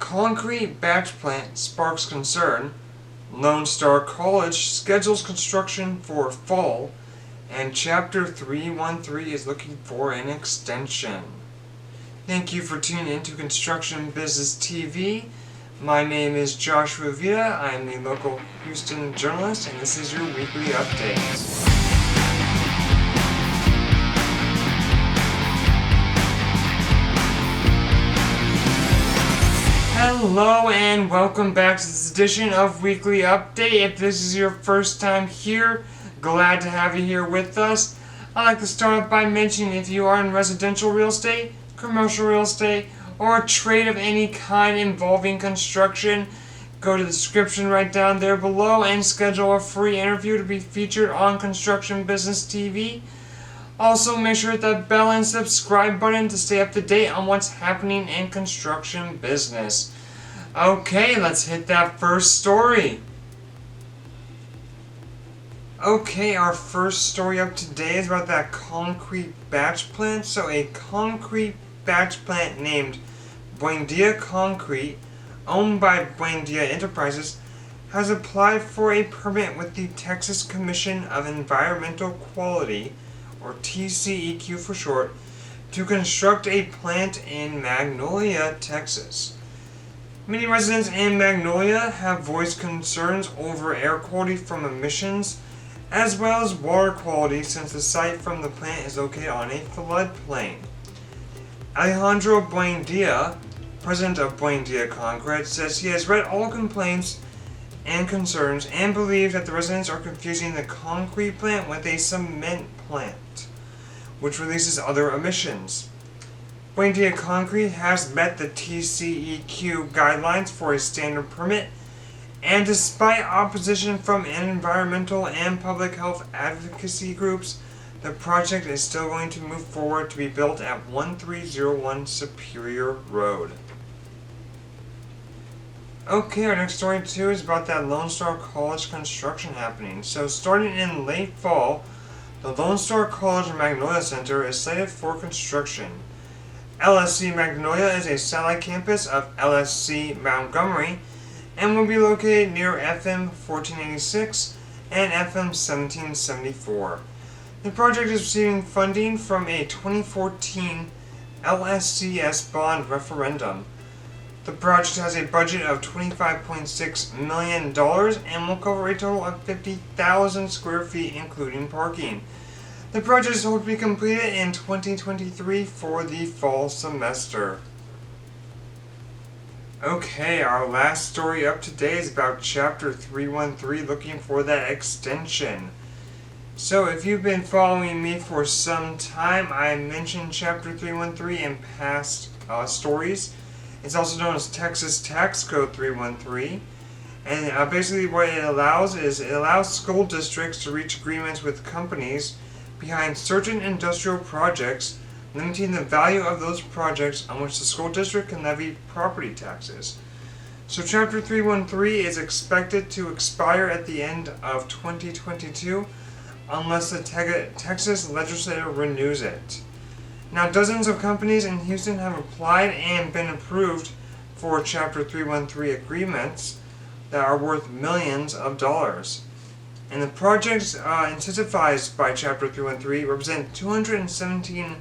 Concrete batch plant sparks concern. Lone Star College schedules construction for fall. And Chapter 313 is looking for an extension. Thank you for tuning in to Construction Business TV. My name is Joshua Vita. I am the local Houston journalist, and this is your weekly update. Hello and welcome back to this edition of Weekly Update. If this is your first time here, glad to have you here with us. I'd like to start off by mentioning if you are in residential real estate, commercial real estate, or a trade of any kind involving construction, go to the description right down there below and schedule a free interview to be featured on Construction Business TV. Also, make sure to hit that bell and subscribe button to stay up to date on what's happening in construction business. Okay, let's hit that first story. Okay, our first story up today is about that concrete batch plant. So a concrete batch plant named Buendia Concrete, owned by Buendia Enterprises, has applied for a permit with the Texas Commission of Environmental Quality, or TCEQ for short, to construct a plant in Magnolia, Texas. Many residents in Magnolia have voiced concerns over air quality from emissions, as well as water quality since the site from the plant is located on a floodplain. Alejandro Buendia, president of Buendia Concrete, says he has read all complaints and concerns and believes that the residents are confusing the concrete plant with a cement plant, which releases other emissions. Buendia Concrete has met the TCEQ guidelines for a standard permit, and despite opposition from environmental and public health advocacy groups, the project is still going to move forward to be built at 1301 Superior Road. Okay, our next story too is about that Lone Star College construction happening. So starting in late fall, the Lone Star College Magnolia Center is slated for construction. LSC Magnolia is a satellite campus of LSC Montgomery and will be located near FM 1486 and FM 1774. The project is receiving funding from a 2014 LSCS bond referendum. The project has a budget of $25.6 million and will cover a total of 50,000 square feet, including parking. The project is hoped to be completed in 2023 for the fall semester. Okay, our last story up today is about Chapter 313 looking for that extension. So if you've been following me for some time, I mentioned Chapter 313 in past stories. It's also known as Texas Tax Code 313. And basically what it allows is it allows school districts to reach agreements with companies behind certain industrial projects, limiting the value of those projects on which the school district can levy property taxes. So Chapter 313 is expected to expire at the end of 2022 unless the Texas legislature renews it. Now, dozens of companies in Houston have applied and been approved for Chapter 313 agreements that are worth millions of dollars. And the projects incentivized by Chapter 313 represent $217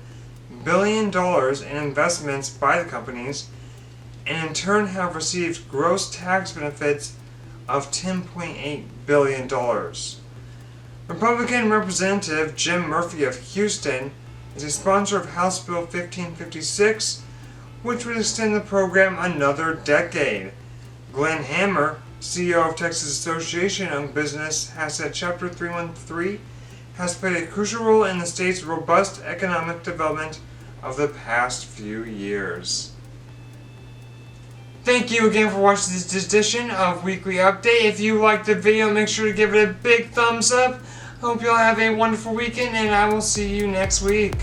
billion in investments by the companies, and in turn have received gross tax benefits of $10.8 billion. Republican Representative Jim Murphy of Houston is a sponsor of House Bill 1556, which would extend the program another decade. Glenn Hammer, CEO of Texas Association of Business, has said Chapter 313 has played a crucial role in the state's robust economic development of the past few years. Thank you again for watching this edition of Weekly Update. If you liked the video, make sure to give it a big thumbs up. Hope you all have a wonderful weekend, and I will see you next week.